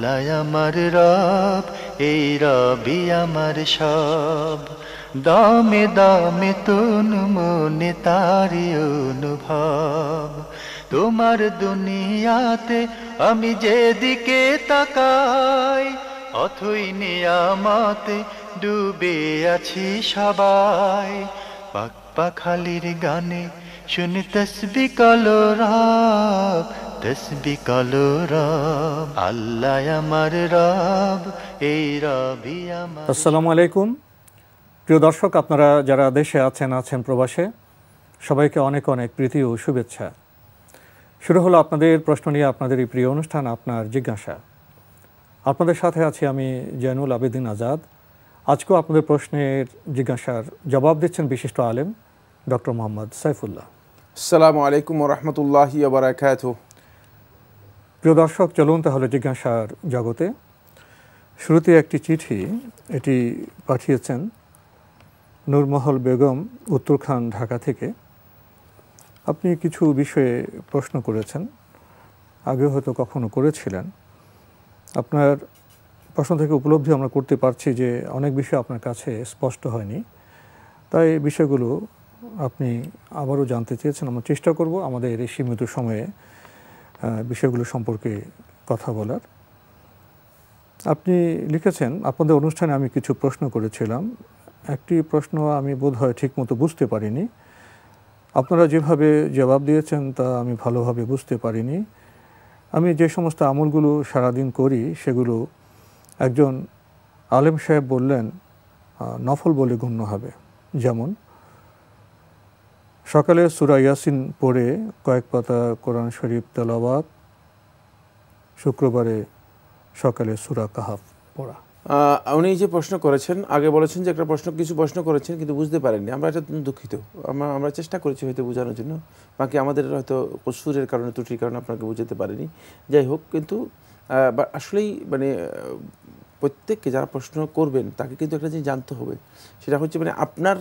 আল্লাহ আমার রব, এই রবি আমার সব। দামে দামে তন মনে তারি অনুভব। তোমার দুনিয়াতে আমি যেদিকে তাকাই, অথই নিয়ামতে ডুবে আছি সবাই। পাক পাখালির গানে শুনি তসবিহ কালো রব, তসবিহ কালো রব। আল্লাহ আমার রব, এই রবি আমার। আসসালামু আলাইকুম প্রিয় দর্শক, আপনারা যারা দেশে আছেন প্রবাসে, সবাইকে অনেক অনেক প্রীতি ও শুভেচ্ছা। শুরু হলো আপনাদের প্রশ্ন নিয়ে আপনাদের এই প্রিয় অনুষ্ঠান আপনার জিজ্ঞাসা। আপনাদের সাথে আছি আমি জয়নুল আবেদিন আজাদ। আজকেও আপনাদের প্রশ্নের জিজ্ঞাসার জবাব দিচ্ছেন বিশিষ্ট আলেম ডক্টর মোহাম্মদ সাইফুল্লাহ। আসসালামু আলাইকুম ওয়া রাহমাতুল্লাহি ওয়া বারাকাতুহু। প্রিয় দর্শক, চলুন তাহলে জিজ্ঞাসার জগতে। শুরুতে একটি চিঠি, এটি পাঠিয়েছেন নূরমহল বেগম, উত্তরখান, ঢাকা থেকে। আপনি কিছু বিষয়ে প্রশ্ন করেছেন, আগে হয়তো কখনো করেছিলেন। আপনার প্রশ্ন থেকে উপলব্ধি আমরা করতে পারছি যে অনেক বিষয় আপনার কাছে স্পষ্ট হয়নি, তাই বিষয়গুলো আপনি আবারও জানতে চেয়েছেন। আমরা চেষ্টা করব আমাদের এই সীমিত সময়ে বিষয়গুলো সম্পর্কে কথা বলার। আপনি লিখেছেন, আপনাদের অনুষ্ঠানে আমি কিছু প্রশ্ন করেছিলাম, একটি প্রশ্ন আমি বোধহয় ঠিকমতো বুঝতে পারিনি। আপনারা যেভাবে জবাব দিয়েছেন তা আমি ভালোভাবে বুঝতে পারিনি। আমি যে সমস্ত আমলগুলো সারাদিন করি সেগুলো একজন আলেম সাহেব বললেন নফল বলে গণ্য হবে। যেমন সকালে সূরা ইয়াসিন পড়ে কয়েক পাতা কোরআন শরীফ তেলাওয়াত, শুক্রবারে সকালে সূরা কাহাফ পড়া। উনি যে প্রশ্ন করেছেন, আগে বলেছেন যে একটা কিছু প্রশ্ন করেছেন কিন্তু বুঝতে পারেননি। আমরা এটা দুঃখিত। আমরা চেষ্টা করেছি হয়তো বোঝানোর জন্য, বাকি আমাদের হয়তো কসুরের কারণে, ত্রুটির কারণে আপনাকে বুঝাতে পারিনি। যাই হোক, কিন্তু আসলেই প্রত্যেককে যারা প্রশ্ন করবেন তাকে কিন্তু একটা জিনিস জানতে হবে, সেটা হচ্ছে আপনার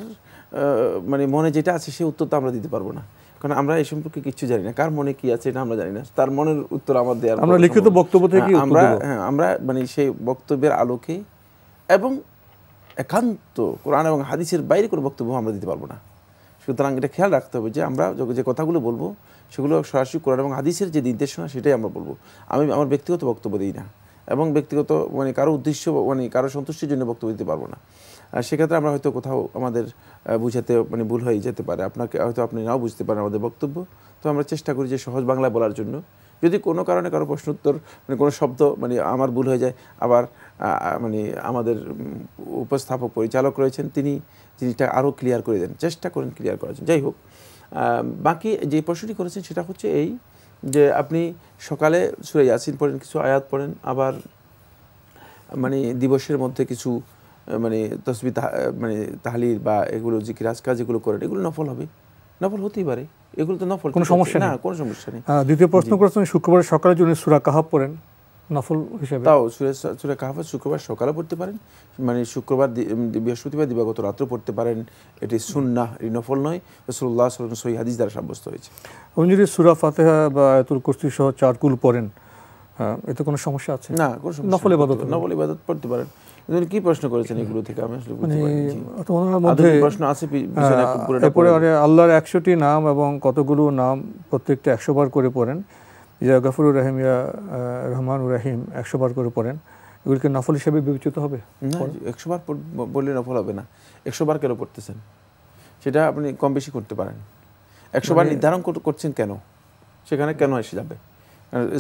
মনে যেটা আছে সে উত্তর তো আমরা দিতে পারবো না, কারণ আমরা এই সম্পর্কে কিছু জানি না। কার মনে কি আছে এটা আমরা জানি না, তার মনের উত্তর আমার দেওয়ার আমরা লিখিত বক্তব্য থেকে আমরা সেই বক্তব্যের আলোকে এবং একান্ত কোরআন এবং হাদিসের বাইরে কোনো বক্তব্য আমরা দিতে পারবো না। সুতরাং এটা খেয়াল রাখতে হবে যে আমরা যে কথাগুলো বলবো সেগুলো সরাসরি কোরআন এবং হাদিসের যে নির্দেশনা সেটাই আমরা বলবো। আমি আমার ব্যক্তিগত বক্তব্য দিই না, এবং ব্যক্তিগত কারো উদ্দেশ্য কারো সন্তুষ্টির জন্য বক্তব্য দিতে পারবো না। সেক্ষেত্রে আমরা হয়তো কোথাও আমাদের বুঝাতে ভুল হয়ে যেতে পারে, আপনাকে হয়তো আপনি নাও বুঝতে পারেন আমাদের বক্তব্য। তো আমরা চেষ্টা করি যে সহজ বাংলায় বলার জন্য। যদি কোনো কারণে কারো প্রশ্ন উত্তর কোনো শব্দ আমার ভুল হয়ে যায়, আবার আমাদের উপস্থাপক পরিচালক রয়েছেন, তিনি জিনিসটা আরও ক্লিয়ার করে দেন, চেষ্টা করেন ক্লিয়ার করার জন্য। যাই হোক, বাকি যে প্রশ্নটি করেছেন সেটা হচ্ছে এই যে আপনি সকালে সূরা ইয়াসিন পড়েন, কিছু আয়াত পড়েন, আবার দিবসের মধ্যে কিছু তসবিহ তাহলিল বা এগুলো জিকির আজকার যেগুলো করেন, এগুলো নফল হবে, নফল হতেই পারে, এগুলো তো নফল, কোনো সমস্যা না, কোনো সমস্যা নেই। দ্বিতীয় প্রশ্ন করেছেন শুক্রবার সকালের জন্য সূরা কাহাফ পড়েন নফল হিসেবে। তাও সূরা কাহাফ শুক্রবার সকালে পড়তে পারেন, শুক্রবার বৃহস্পতিবার দিবাগত রাত্রে পড়তে পারেন। এটি সুন্নাহ, এই নফল নয়। রাসূলুল্লাহ সাল্লাল্লাহু আলাইহি ওয়াসাল্লাম সহিহ হাদিস দ্বারা সাব্যস্ত হয়েছে। আপনি যদি সূরা ফাতিহা বা আয়াতুল কুরসি সহ 4 কুল পড়েন, এতে কোনো সমস্যা আছে? না, কোনো সমস্যা। নফল ইবাদত পড়তে পারেন। কি প্রশ্ন করেছেন এগুলো থেকে আমি আসলে বুঝতে পারিনি। তোমার মধ্যে প্রশ্ন আছে এরপরে আল্লাহর 100টি নাম এবং কতগুলো নাম প্রত্যেকটা 100 বার করে পড়েন। ইয়া গফুরুর রহিম, ইয়া রহমানুর রহিম 100 বার করে পড়েন। এগুলোকে নফল হিসেবে বিবেচিত হবে? না, 100 বার বললে নফল হবে না। 100 বার কেন পড়তেছেন সেটা আপনি কম বেশি করতে পারেন। 100 বার নির্ধারণ করছেন কেন, সেখানে কেন এসে যাবে?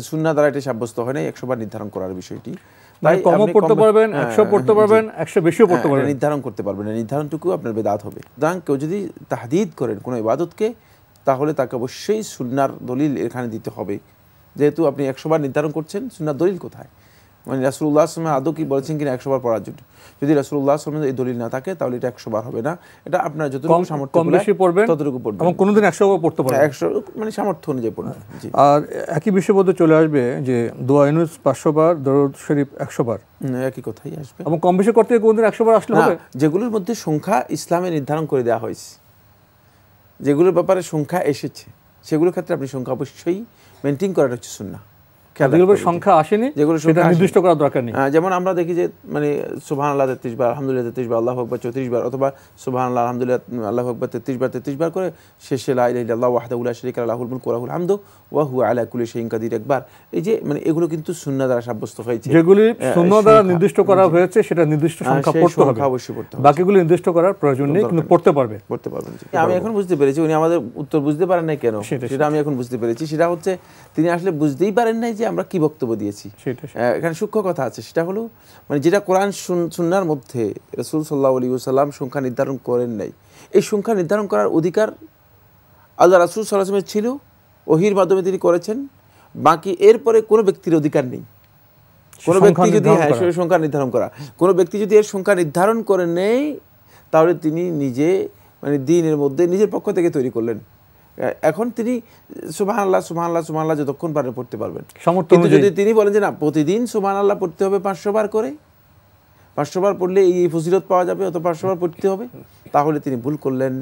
সুন্নাহ দ্বারা এটা সাব্যস্ত হয় না 100 বার নির্ধারণ করার বিষয়টি। তাই কম পড়তে পারবেন, 100 পড়তে পারবেন, 100 বেশিও পড়তে পারবেন, নির্ধারণ করতে পারবেন না। নির্ধারণটুকু আপনার বেদাত হবে। সুতরাং কেউ যদি তাহদীদ করেন কোনো ইবাদতকে, তাহলে তাকে অবশ্যই সুন্নাহর দলিল এখানে দিতে হবে। যেহেতু আপনি 100 বার নির্ধারণ করছেন, সুন্নাহর দলিল কোথায়? রাসূলুল্লাহ সাল্লাল্লাহু আলাইহি ওয়াসাল্লাম আদৌ কি বলেছেন কিনা 100 বার পড়ার জন্য? যদি রাসূলুল্লাহ সাল্লাল্লাহু আলাইহি ওয়াসাল্লাম এই দলিল না থাকে, তাহলে এটা 100 বার হবে না। এটা আপনার যতটুকু সামর্থ্য কম বেশি পড়বেন, ততটুকু পড়বেন, এবং কোনোদিন 100 বার পড়তে পারবেন, 100 সামর্থ্য অনুযায়ী পড়বেন। আর একই বিষয়ের মধ্যে চলে আসবে যে দোয়া ইউনুস 500 বার, দরুদ শরীফ 100 বার, একই কথাই আসবে। এবং কম বেশি করতে কোনোদিন 100 বার আসলে হবে? যেগুলোর মধ্যে সংখ্যা ইসলামে নির্ধারণ করে দেওয়া হয়েছে, যেগুলোর ব্যাপারে সংখ্যা এসেছে, সেগুলোর ক্ষেত্রে আপনি সংখ্যা অবশ্যই মেনটেন করাটা হচ্ছে সুন্নাহ। যেগুলোর সংখ্যা আসেনি সেটা নির্দিষ্ট করার দরকার নেই। যেমন আমরা দেখি যে মানে সুবহানাল্লাহ 33 বার, আলহামদুলিল্লাহ 33 বার, আল্লাহু আকবার 34 বার, অথবা সুবহানাল্লাহ আলহামদুলিল্লাহ আল্লাহু আকবার 33 বার করে শেষে লা ইলাহা ইল্লাল্লাহু ওয়াহদাহু লা শারীকা লাহু লাহুল মুলকু ওয়া লাহুল হামদু ওয়া হুয়া আলা কুল্লি শাইইন কাদির একবার। এই যে মানে এগুলো কিন্তু সুন্নাহ দ্বারা সাব্যস্ত হয়েছে, যেগুলি সুন্নাহ দ্বারা নির্দিষ্ট করা হয়েছে সেটা নির্দিষ্ট সংখ্যা পড়তে হবে, অবশ্যই পড়তে হবে। বাকিগুলো নির্দিষ্ট করার প্রয়োজন নেই, কিন্তু পড়তে পারবেন। আমি এখন বুঝতে পেরেছি উনি আমাদের উত্তর বুঝতে পারেন নাই কেন, সেটা আমি এখন বুঝতে পেরেছি। সেটা হচ্ছে তিনি আসলে বুঝতেই পারেন নাই যে আমরা কি বক্তব্য দিয়েছি। এখানে সূক্ষ্ম কথা আছে, সেটা হলো মানে যেটা কোরআন সুন্নাহর মধ্যে রাসূল সাল্লাল্লাহু আলাইহি ওয়াসাল্লাম সংখ্যা নির্ধারণ করেন নাই, এই সংখ্যা নির্ধারণ করার অধিকার আল্লাহ রাসূল সাল্লাল্লাহু আলাইহি ওয়াসাল্লামের ছিল, ওহীর মাধ্যমে তিনি করেছেন। বাকি এরপরে কোনো ব্যক্তির অধিকার নেই। কোনো ব্যক্তি যদি সংখ্যা নির্ধারণ করা, কোনো ব্যক্তি যদি এর সংখ্যা নির্ধারণ করে নেই, তাহলে তিনি নিজে মানে দ্বীনের মধ্যে নিজের পক্ষ থেকে তৈরি করলেন। এখন তিনি সুবহানাল্লাহ সুবহানাল্লাহ সুবহানাল্লাহ যতক্ষণ পারেন পড়তে পারবেন, কিন্তু যদি তিনি বলেন যে না প্রতিদিন সুবহানাল্লাহ পড়তে হবে 500 বার করে, 500 বার পড়লে এই ফজিলত পাওয়া যাবে, অত 500 বার পড়তে হবে, তাহলে তিনি ভুল করলেন।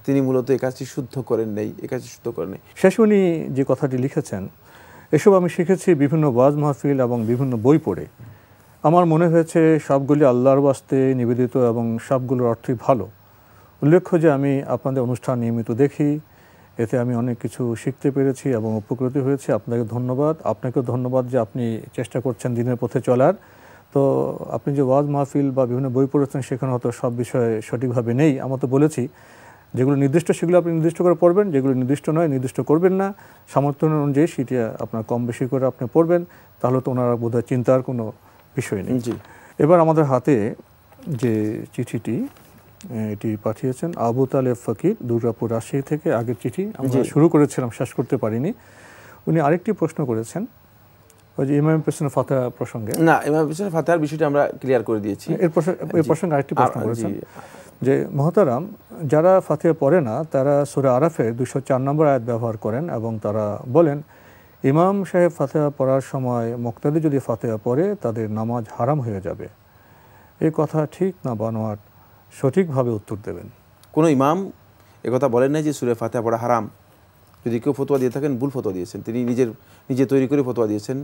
তিনি মূলত এই কাজটি শুদ্ধ করেন নাই, এই কাজটি শুদ্ধ করেন নাই। শেষে উনি যে কথাটি লিখেছেন, এসব আমি শিখেছি বিভিন্ন ওয়াজ মাহফিল এবং বিভিন্ন বই পড়ে। আমার মনে হয়েছে সবগুলি আল্লাহর ওয়াস্তে নিবেদিত এবং সবগুলোর অর্থই ভালো। উল্লেখ্য যে আমি আপনাদের অনুষ্ঠান নিয়মিত দেখি, এতে আমি অনেক কিছু শিখতে পেরেছি এবং উপকৃত হয়েছি। আপনাকে ধন্যবাদ। আপনাকেও ধন্যবাদ যে আপনি চেষ্টা করছেন দিনের পথে চলার। তো আপনি যে ওয়াজ মাহফিল বা বিভিন্ন বই পড়েছেন সেখানে হয়তো সব বিষয়ে সঠিকভাবে নেই, আমরা তো বলেছি যেগুলো নির্দিষ্ট সেগুলো আপনি নির্দিষ্ট করে পড়বেন, যেগুলো নির্দিষ্ট নয় নির্দিষ্ট করবেন না, সামর্থ্য অনুযায়ী সেটা আপনার কম বেশি করে আপনি পড়বেন, তাহলে তো ওনারা বোধহয় চিন্তার কোনো বিষয় নেই। এবার আমাদের হাতে যে চিঠিটি এটি পাঠিয়েছেন আবু তালেব ফকির, দুর্গাপুর রাজশাহী থেকে। আগের চিঠি আমরা শুরু করেছিলাম, শেষ করতে পারিনি। উনি আরেকটি প্রশ্ন করেছেন ওই যে ইমাম পেছনে ফাতিহা প্রসঙ্গে। না, ইমাম পেছনে ফাতিহার বিষয়টা আমরা ক্লিয়ার করে দিয়েছি। এর প্রসঙ্গে আরেকটি প্রশ্ন করেছেন যে মহতারাম, যারা ফাতিহা পড়ে না তারা সূরা আরাফের 204 নম্বর আয়াত ব্যবহার করেন এবং তারা বলেন ইমাম সাহেব ফাতিহা পড়ার সময় মুক্তাদি যদি ফাতিহা পড়ে তাদের নামাজ হারাম হয়ে যাবে। এই কথা ঠিক না বানোয়াট? সঠিকভাবে উত্তর দেবেন। কোনো ইমাম একথা বলেন নাই যে সূরা ফাতিহা পড়া হারাম। যদি কেউ ফতোয়া দিয়ে থাকেন ভুল ফতোয়া দিয়েছেন, তিনি নিজে তৈরি করে ফতোয়া দিয়েছেন।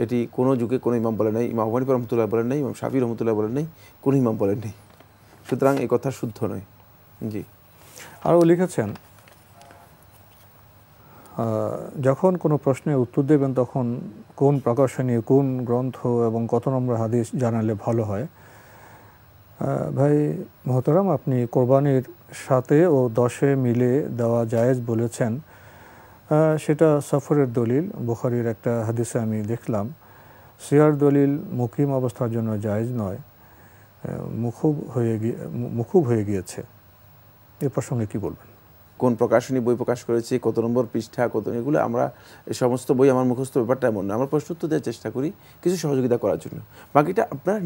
এটি কোনো যুগে কোনো ইমাম বলেন নাই, ইমাম আবু হানিফা রহমতুল্লাহ বলেন নাই, ইমাম শাফি রহমতুল্লাহ বলেন নাই, কোনো ইমাম বলেন নাই। সুতরাং এই কথা শুদ্ধ নয়। জি। আরও লিখেছেন যখন কোনো প্রশ্নের উত্তর দেবেন তখন কোন প্রকাশনী, কোন গ্রন্থ এবং কত নম্বর হাদিস জানালে ভালো হয়। ভাই মোহতারাম, আপনি কোরবানির 7 ও 10 মিলে দেওয়া জায়েজ বলেছেন, সেটা সফরের দলিল। বুখারীর একটা হাদিসে আমি দেখলাম সিয়ার দলিল মুকিম অবস্থার জন্য জায়েজ নয়, মুকুব হয়ে গিয়েছে। এ প্রসঙ্গে কি বলবেন? কোন প্রকাশনী বই প্রকাশ করেছে, কত নম্বর পৃষ্ঠা, কত, এগুলো আমরা এই সমস্ত বই আমার মুখস্থ ব্যাপারটা এমন না। আমরা প্রশ্ন উত্তর দেওয়ার চেষ্টা করি কিছু সহযোগিতা করার জন্য। বাকিটা আপনারা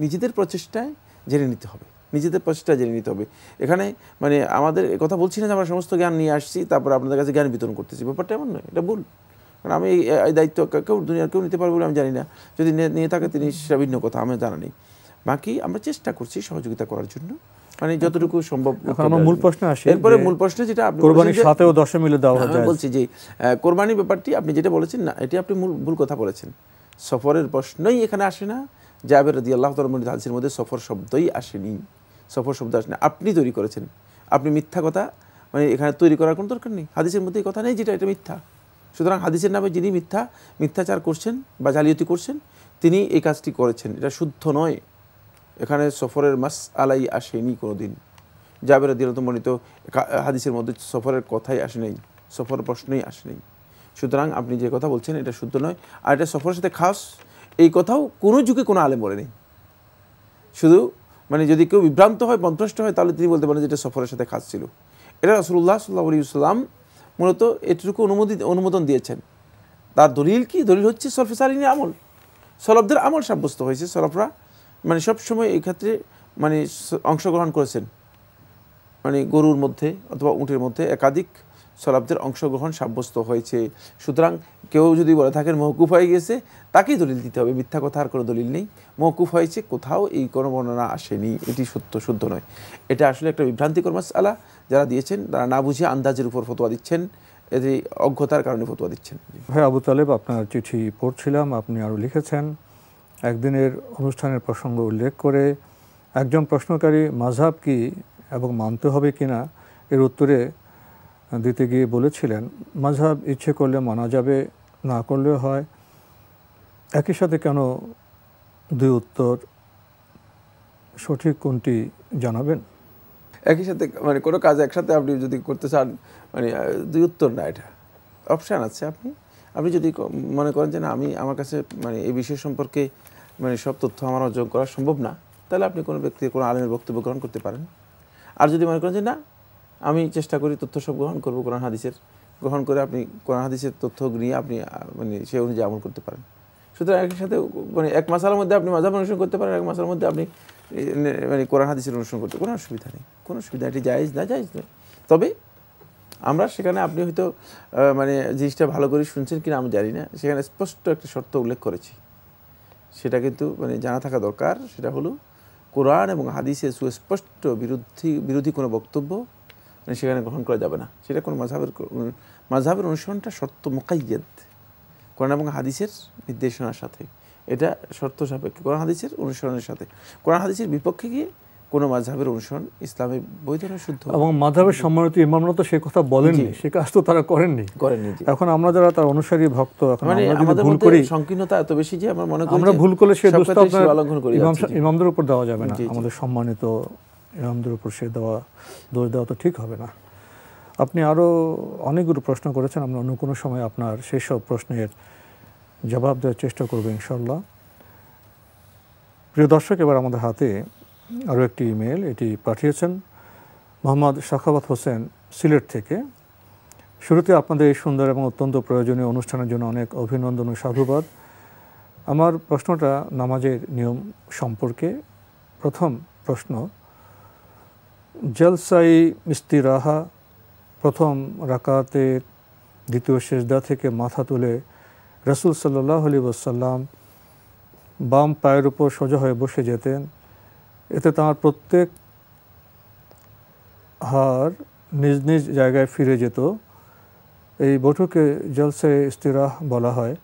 নিজেদের প্রচেষ্টায় জেনে নিতে হবে, নিজেদের প্রচেষ্টায় জেনে নিতে হবে। এখানে মানে আমাদের কথা বলছি না যে আমরা সমস্ত জ্ঞান নিয়ে আসছি তারপর আপনাদের কাছে জ্ঞান বিতরণ করতেছি, ব্যাপারটা এমন নয়, এটা ভুল। কারণ আমি এই দায়িত্ব দুনিয়ার কেউ নিতে পারবে বলে আমি জানি না। যদি নিয়ে থাকে তিনি সেটা ভিন্ন কথা, আমার জানা নেই। বাকি আমরা চেষ্টা করছি সহযোগিতা করার জন্য, মানে যতটুকু সম্ভব। মূল প্রশ্ন আসে, এরপরে মূল প্রশ্ন যেটা আপনি কোরবানির 7 ও 10 মিলে দেওয়া যায় বলছি যে কোরবানির ব্যাপারটি আপনি যেটা বলেছেন না, এটি আপনি ভুল কথা বলেছেন। সফরের প্রশ্নই এখানে আসে না। জাবের রাদিয়াল্লাহু তাআলা হাদিসের মধ্যে সফর শব্দই আসেনি, সফর শব্দ আসেনি, আপনি তৈরি করেছেন। আপনি মিথ্যা কথা মানে এখানে তৈরি করার কোনো দরকার নেই, হাদিসের মধ্যে এই কথা নেই যেটা এটা মিথ্যা। সুতরাং হাদিসের নামে যিনি মিথ্যাচার করছেন বা জালিয়াতি করছেন তিনি এই কাজটি করেছেন, এটা শুদ্ধ নয়। এখানে সফরের মাসআলাই আসেনি কোনো দিন। জাবের রাদিয়াল্লাহু বর্ণিত হাদিসের মধ্যে সফরের কথাই আসে নাই, সফরের প্রশ্নই আসে নাই। সুতরাং আপনি যে কথা বলছেন এটা শুদ্ধ নয়। আর এটা সফরের সাথে খাস এই কথাও কোনো যুগে কোনো আলেম বলে নেই। শুধু মানে যদি কেউ বিভ্রান্ত হয়, পন্থষ্ট হয়, তাহলে তিনি বলতে পারেন যে এটা সফরের সাথে খাস ছিল। এটা রাসূলুল্লাহ সাল্লাল্লাহু আলাইহি ওয়াসাল্লাম মূলত এটুকু অনুমোদন দিয়েছেন। তার দলিল কি? দলিল হচ্ছে সলফে সালিহিনের আমল, সলফদের আমল সাব্যস্ত হয়েছে। সলফরা মানে সবসময় এই ক্ষেত্রে মানে অংশগ্রহণ করেছেন, মানে গরুর মধ্যে অথবা উটের মধ্যে একাধিক সলফদের অংশগ্রহণ সাব্যস্ত হয়েছে। সুতরাং কেউ যদি বলে থাকেন মওকুফ হয়ে গেছে, তাকেই দলিল দিতে হবে, মিথ্যা কথা আর কোনো দলিল নেই। মওকুফ হয়েছে কোথাও এই কোনো বর্ণনা আসেনি, এটি শুদ্ধ নয়। এটা আসলে একটা বিভ্রান্তিকর মাসআলা। যারা দিয়েছেন তারা না বুঝে আন্দাজের উপর ফতোয়া দিচ্ছেন, এটি অজ্ঞতার কারণে ফতোয়া দিচ্ছেন। ভাই আবু তালেব, আপনার চিঠি পড়ছিলাম, আপনি আরও লিখেছেন একদিনের অনুষ্ঠানের প্রসঙ্গ উল্লেখ করে একজন প্রশ্নকারী মাযহাব কি এবং মানতে হবে কিনা এর উত্তরে দিতে গিয়ে বলেছিলেন, মাযহাব ইচ্ছে করলে মানা যাবে, না করলেও হয়। একই সাথে কেন দুই উত্তর, সঠিক কোনটি জানাবেন? একই সাথে মানে কোনো কাজ একসাথে আপনি যদি করতে চান, মানে দুই উত্তর না, এটা অপশান আছে। আপনি যদি মনে করেন যে না, আমার কাছে মানে এই বিষয় সম্পর্কে মানে সব তথ্য আমার অর্জন করা সম্ভব না, তাহলে আপনি কোনো ব্যক্তি কোনো আলেমের বক্তব্য গ্রহণ করতে পারেন। আর যদি মনে করেন যে না, আমি চেষ্টা করি তথ্য সব গ্রহণ করবো, কোরআন হাদিসের গ্রহণ করে আপনি কোরআন হাদিসের তথ্য নিয়ে আপনি মানে সেই অনুযায়ী আমল করতে পারেন। সুতরাং একই সাথে মানে এক মাসালার মধ্যে আপনি মাযহাব অনুসরণ করতে পারেন, এক মাসালার মধ্যে আপনি মানে কোরআন হাদিসের অনুসরণ করতে কোনো অসুবিধা নেই, কোনো অসুবিধা। এটি জায়েজ না, জায়েজ নয়। তবে আমরা সেখানে, আপনি হয়তো মানে জিনিসটা ভালো করে শুনছেন কিনা আমি জানি না, সেখানে স্পষ্ট একটা শর্ত উল্লেখ করেছি, সেটা কিন্তু মানে জানা থাকা দরকার। সেটা হলো কোরআন এবং হাদিসের সুস্পষ্ট বিরোধী কোনো বক্তব্য মানে সেখানে গ্রহণ করা যাবে না। সেটা কোনো মাযহাবের অনুসরণটা শর্ত মুকাইয়াদ, কোরআন এবং হাদিসের নির্দেশনার সাথে, এটা শর্ত সাপেক্ষে কোরআন হাদিসের অনুসরণের সাথে। কোরআন হাদিসের বিপক্ষে গিয়ে কোনো মাযহাবের অনুসরণ ইসলামে বৈধ নয়, শুদ্ধ। এবং মাযহাবের সম্মানিত ইমামরা তো সে কথা বলেননি, সে কাজ তো তারা করেননি। এখন আমরা যারা তার অনুসারী ভক্ত, এখন মানে আমরা আমাদের ভুল মধ্যে করি, সংকীর্ণতা এত বেশি যে আমরা মনে করি আমরা ভুল করলে সে দোষটা আপনার লঙ্ঘন করে ইমামদের উপর দেওয়া যাবে না। আমাদের সম্মানিত ইমামদের উপর সে দোষ দেওয়া তো ঠিক হবে না। আপনি আরও অনেকগুলো প্রশ্ন করেছেন, আমরা অন্য কোনো সময় আপনার সেই সব প্রশ্নের জবাব দেওয়ার চেষ্টা করবো ইনশাল্লাহ। প্রিয় দর্শক, এবার আমাদের হাতে আরও একটি ইমেল, এটি পাঠিয়েছেন মোহাম্মদ সাখাওয়াত হোসেন, সিলেট থেকে। শুরুতে আপনাদের এই সুন্দর এবং অত্যন্ত প্রয়োজনীয় অনুষ্ঠানের জন্য অনেক অভিনন্দন ও সাধুবাদ। আমার প্রশ্নটা নামাজের নিয়ম সম্পর্কে। প্রথম প্রশ্ন, জলসাই ইস্তিরাহা, প্রথম রাকাতের দ্বিতীয় সেজদা থেকে মাথা তুলে রাসূল সাল্লাল্লাহু আলাইহি ওয়াসাল্লাম বাম পায়ের উপর সোজা হয়ে বসে যেতেন। এতে তাঁর প্রত্যেক হাড় নিজ নিজ জায়গায় ফিরে যেত। এই বৈঠকে জলসায়ে ইস্তিরাহ বলা হয়।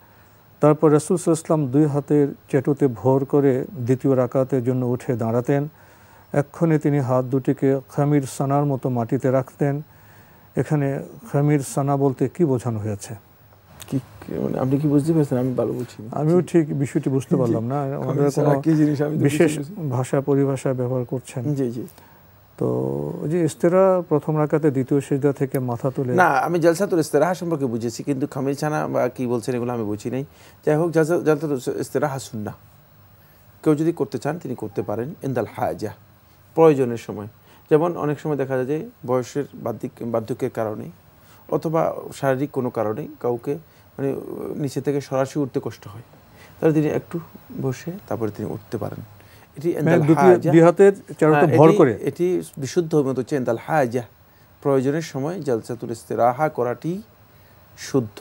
তারপর রাসূল সাল্লাল্লাহু আলাইহি ওয়াসাল্লাম দুই হাতের চেটুতে ভর করে দ্বিতীয় রাকাতের জন্য উঠে দাঁড়াতেন। এক্ষণে তিনি হাত দুটিকে খামির সানার মতো মাটিতে রাখতেন। এখানে খামির সানা বলতে কি বোঝানো হয়েছে? আপনি কি বুঝতে পারছেন? আমি ভালো বুঝছি না, আমিও ঠিক বিষয়টি বুঝতে পারলাম না। আমাদের কোনো বিশেষ ভাষা পরিভাষা ব্যবহার করছেন? জি জি। তো যে ইস্তেরা প্রথম রাকাতে দ্বিতীয় সিজদা থেকে মাথা তুলে, না, আমি জালসাতুল ইস্তিরাহা সম্পর্কে বুঝেছি, কিন্তু খামির ছানা বা কি বলছেন এগুলো আমি বুঝি নাই। যাই হোক, জালসাতুল ইস্তিরাহা সুন্নাহ, কেউ যদি করতে চান তিনি করতে পারেন ইনদাল হাজা, প্রয়োজনের সময়। যেমন অনেক সময় দেখা যায় যে বয়সের বার্ধক্যের কারণে অথবা শারীরিক কোনো কারণে কাউকে মানে নিচে থেকে সরাসরি উঠতে কষ্ট হয়, তাহলে তিনি একটু বসে তারপরে তিনি উঠতে পারেন। এটি এটি বিশুদ্ধ মত হচ্ছে ইনদাল হাজা, প্রয়োজনের সময় জালসাতুল ইস্তিরাহা করাটি শুদ্ধ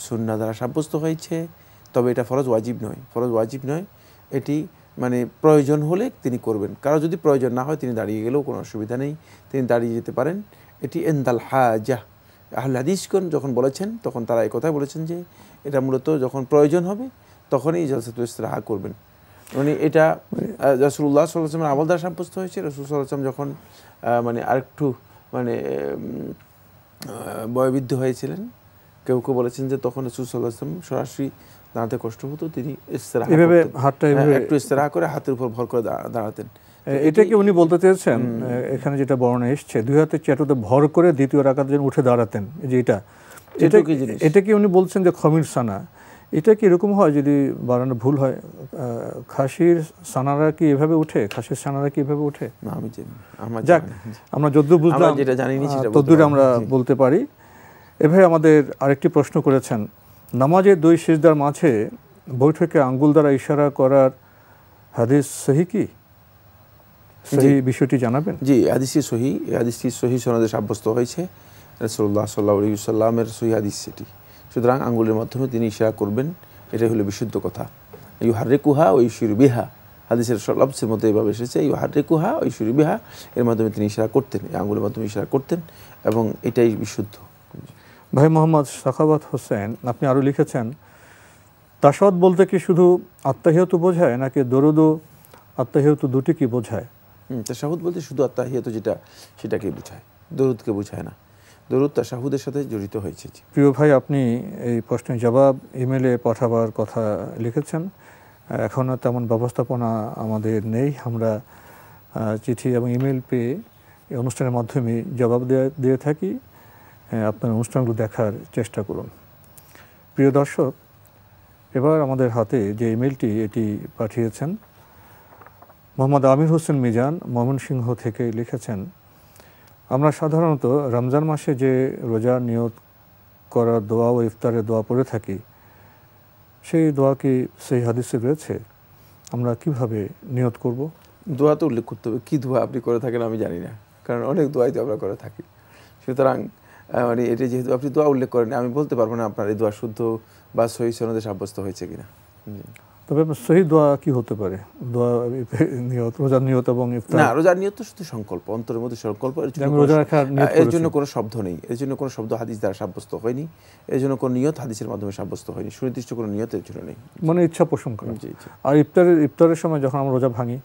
সুন্নাহ দ্বারা সাব্যস্ত হয়েছে। তবে এটা ফরজ ওয়াজিব নয়, এটি মানে প্রয়োজন হলে তিনি করবেন। কারো যদি প্রয়োজন না হয় তিনি দাঁড়িয়ে গেলেও কোনো অসুবিধা নেই, তিনি দাঁড়িয়ে যেতে পারেন। এটি ইনদাল হাজা। আহলে হাদিসগণ যখন বলেছেন তখন তারা এই কথাই বলেছেন যে এটা মূলত যখন প্রয়োজন হবে তখনই জালসাতুল ইস্তিরাহা করবেন। মানে এটা রাসূলুল্লাহ সাল্লাল্লাহু আলাইহি ওয়াসাল্লামের আমল দ্বারা সাব্যস্ত হয়েছে। রাসূল সাল্লাল্লাহু আলাইহি ওয়াসাল্লাম যখন মানে আরেকটু মানে বয়োবৃদ্ধ হয়েছিলেন, কেউ বলেছেন যে তখন রাসূল সাল্লাল্লাহু আলাইহি ওয়াসাল্লাম সরাসরি দাঁড়াতে কষ্ট হতো, তিনি একটু ইস্তিরাহা করে হাতের উপর ভর করে দাঁড়াতেন। এটা কি উনি বলতে চেয়েছেন, এখানে যেটা বর্ণনা এসছে দুই হাতের চেটুতে ভর করে দ্বিতীয় রাকাতের জন্য উঠে দাঁড়াতেন, যে এটা কি উনি বলছেন যে খমির সানা, এটা কি এরকম হয় যদি বানানো ভুল হয়? খাসির সানারা কি এভাবে উঠে? খাসির সানারা কি এভাবে উঠে? না, আমি জানি। যাক, আমরা যদ্দূর বুঝলাম তদ্দূর আমরা বলতে পারি। এভাবে আমাদের আরেকটি প্রশ্ন করেছেন, নামাজের দুই সিজদার মাঝে বৈঠকে আঙ্গুল দ্বারা ইশারা করার হাদিস সহি কি? সেই বিষয়টি জানাবেন। জি, হাদিসটি সহি সনদে সাব্যস্ত হয়েছে, রাসূলুল্লাহ সাল্লাল্লাহু আলাইহি ওয়াসাল্লামের সহি হাদিস সেটি। সুতরাং আঙ্গুলের মাধ্যমে তিনি ইশারা করবেন, এটাই হলো বিশুদ্ধ কথা। ইউহারিকুহা ওয়া ইউশিরু বিহা, হাদিসের লফজের মধ্যে এভাবে এসেছে, ইউহারিকুহা ওয়া ইউশিরু বিহা, এর মাধ্যমে তিনি ইশারা করতেন, এই আঙ্গুলের মাধ্যমে ইশারা করতেন, এবং এটাই বিশুদ্ধ। ভাই মোহাম্মদ সাখাওয়াত হোসেন, আপনি আরও লিখেছেন, তাশাহুদ বলতে কি শুধু আত্তাহিয়াতু বোঝায় নাকি দরুদ ও আত্তাহিয়াতু দুটি কি বোঝায়? তাশাহুদ বলতে শুধু আত্তাহিয়াতু যেটা সেটাকে বোঝায়, দরুদকে বোঝায় না। দরুদ তাশাহুদের সাথে জড়িত হয়েছে। প্রিয় ভাই, আপনি এই প্রশ্নের জবাব ইমেলে পাঠাবার কথা লিখেছেন। এখনও তেমন ব্যবস্থাপনা আমাদের নেই, আমরা চিঠি এবং ইমেল পেয়ে এই অনুষ্ঠানের মাধ্যমে জবাব দিয়ে থাকি। আপনার অনুষ্ঠানগুলো দেখার চেষ্টা করুন। প্রিয় দর্শক, এবার আমাদের হাতে যে ইমেলটি এটি পাঠিয়েছেন মোহাম্মদ আমির হোসেন মিজান ময়মনসিংহ থেকে লিখেছেন, আমরা সাধারণত রমজান মাসে যে রোজা নিয়ত করার দোয়া ও ইফতারের দোয়া পড়ে থাকি, সেই দোয়া কি সেই হাদিসে রয়েছে? আমরা কিভাবে নিয়ত করব? দোয়া তো উল্লেখ করতে হবে। কী দোয়া আপনি করে থাকেন আমি জানি না, কারণ অনেক দোয়াই তো আমরা করে থাকি। সুতরাং মানে এটা যেহেতু আপনি দোয়া উল্লেখ করেন, আমি বলতে পারবো না আপনার এই দোয়া শুদ্ধ বা সহিহ সনদে সাব্যস্ত হয়েছে কিনা। তবে সহি দোয়া কি হতে পারে? দোয়া নিয়ত, রোজার নিয়ত এবং ইফতার? না, রোজার নিয়ত তো শুধু সংকল্প, অন্তরের মধ্যে সংকল্প। এর জন্য কোনো শব্দ নেই, এর জন্য কোনো শব্দ হাদিস দ্বারা সাব্যস্ত হয়নি, এর জন্য কোনো নিয়ত হাদিসের মাধ্যমে সাব্যস্ত হয়নি, সুনির্দিষ্ট কোনো নিয়ত এর জন্য নেই। মানে ইচ্ছা পোষণ করা। জি জি। আর ইফতারের সময় যখন আমরা রোজা ভাঙি,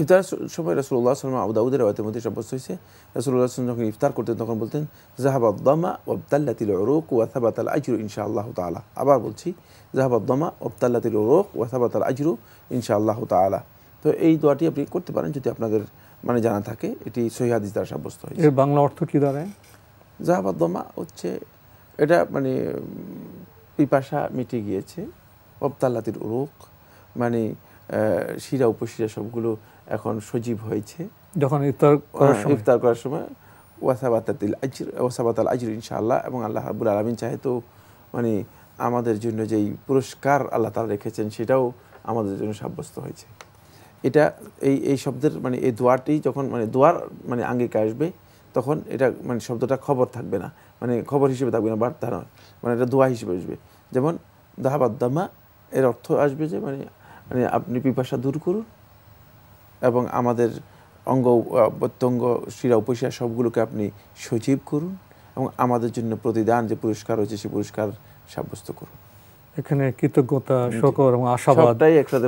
ইফতারের সময় রাসূলুল্লাহ সাল্লাল্লাহু আলাইহি ওয়াসাল্লাম আবু দাউদের রাওয়ায়াতের মধ্যে সাব্যস্ত হয়েছে, রাসূলুল্লাহ সাল্লাল্লাহু আলাইহি ওয়াসাল্লাম যখন ইফতার করতেন তখন বলতেন, যাহাবাদ দামা ওয়াবতাল্লাতিল উরুক ওয়া সাবাতাল আজরু ইনশাআল্লাহু তাআলা। আবার বলছি, যাহাবাদ দামা ওয়াবতাল্লাতিল উরুক ওয়া সাবাতাল আজরু ইনশাআল্লাহু তাআলা। তো এই দোয়াটি আপনি করতে পারেন যদি আপনাদের মানে জানা থাকে, এটি সহিহ হাদিস দ্বারা সাব্যস্ত হয়েছে। এর বাংলা অর্থ কি দাঁড়ায়? যাহাবাদ দামা হচ্ছে এটা মানে পিপাসা মিটে গিয়েছে, ওয়াবতাল্লাতিল উরুক মানে শিরা উপশিরা সবগুলো এখন সজীব হয়েছে যখন ইফতার করার সময়। ওয়াসাবাতাল আজর ইনশাআল্লাহ। এবং আল্লাহ রাব্বুল আলামিন চাহে তো মানে আমাদের জন্য যেই পুরস্কার আল্লাহ তাআলা রেখেছেন সেটাও আমাদের জন্য সাব্যস্ত হয়েছে। এটা এই শব্দের মানে এই দোয়াটি যখন মানে দোয়ার মানে আঙ্গিকে আসবে তখন এটা মানে শব্দটা খবর থাকবে না, মানে খবর হিসেবে থাকবে না, বার্তা নয়, মানে এটা দোয়া হিসেবে আসবে। যেমন যাহাবাদ দামা এর অর্থ আসবে যে মানে মানে আপনি পিপাসা দূর করুন এবং আমাদের অঙ্গ প্রত্যঙ্গ শিরা উপশিরা সবগুলোকে আপনি সজীব করুন এবং আমাদের জন্য প্রতিদান যে পুরস্কার রয়েছে সেই পুরস্কার সাব্যস্ত করুন। এখানে কৃতজ্ঞতা, শুকর এবং আশাবাদটাই একসাথে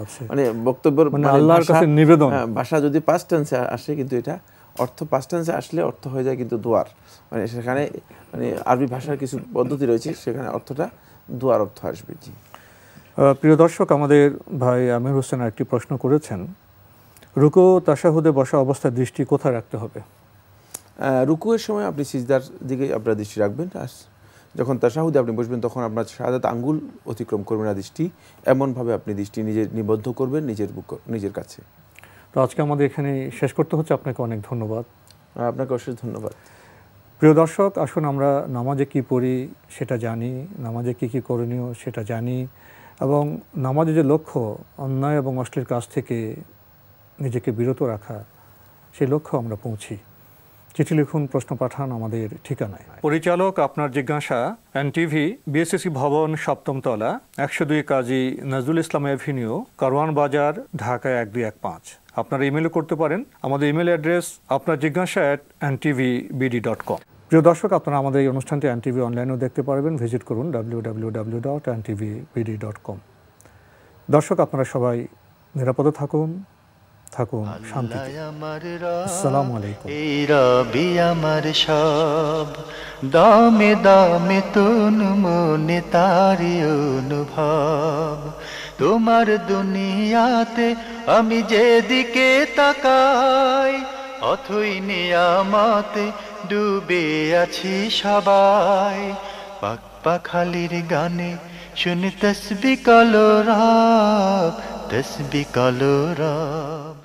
আছে। মানে বক্তব্যের মানে আল্লাহর কাছে নিবেদন। ভাষা যদি পাস্ট টেন্সে আসে কিন্তু এটা অর্থ পাস্ট টেন্সে আসলে অর্থ হয়ে যায় কিন্তু দোয়ার, মানে সেখানে মানে আরবি ভাষার কিছু পদ্ধতি রয়েছে, সেখানে অর্থটা দোয়ার অর্থ আসবে। জি প্রিয় দর্শক, আমাদের ভাই আমির হোসেন একটি প্রশ্ন করেছেন, রুকু তাশাহুদে বসা অবস্থায় দৃষ্টি কোথায় রাখতে হবে? রুকুয়ের সময় আপনি সিজদার দিকে আপনার দৃষ্টি রাখবেন। আর যখন তাশাহুদে আপনি বসবেন তখন আপনার শাহাদাত আঙ্গুল অতিক্রম করবেন না দৃষ্টি, এমনভাবে আপনি দৃষ্টি নিজের নিবদ্ধ করবেন নিজের কাছে। তো আজকে আমাদের এখানে শেষ করতে হচ্ছে। আপনাকে অনেক ধন্যবাদ। আপনাকে অশেষ ধন্যবাদ। প্রিয় দর্শক, আসুন আমরা নামাজে কি পড়ি সেটা জানি, নামাজে কি কি করণীয় সেটা জানি, এবং নামাজে যে লক্ষ্য অন্যায় এবং অশ্লীল কাজ থেকে নিজেকে বিরত রাখা, সেই লক্ষ্য আমরা পৌঁছি। চিঠি লিখুন, প্রশ্ন পাঠান আমাদের ঠিকানায়। পরিচালক আপনার জিজ্ঞাসা, এনটিভি, বিএসসি ভবন, 7ম তলা, 102 কাজী নজরুল ইসলাম এভিনিউ, কারওয়ান বাজার, ঢাকা 1215। আপনারা ইমেলও করতে পারেন। আমাদের ইমেল অ্যাড্রেস আপনার জিজ্ঞাসা @ntvbd.com। প্রিয় দর্শক, আপনারা আমাদের এই অনুষ্ঠানটি এনটিভি অনলাইনেও দেখতে পারবেন। ভিজিট করুন www.ntvbd.com। দর্শক, আপনারা সবাই নিরাপদে থাকুন শান্তিতে। আসসালামু আলাইকুম। এই রবি আমার সব, দামে দামে তুন মনে তারি অনুভব। তোমার দুনিয়াতে আমি যেদিকে তাকাই, অথই নিয়ামতে ডুবে আছি সবাই। পাক পাখালির গানে শুনে তসবিহ কলো রব, তসবিহ কলো রব।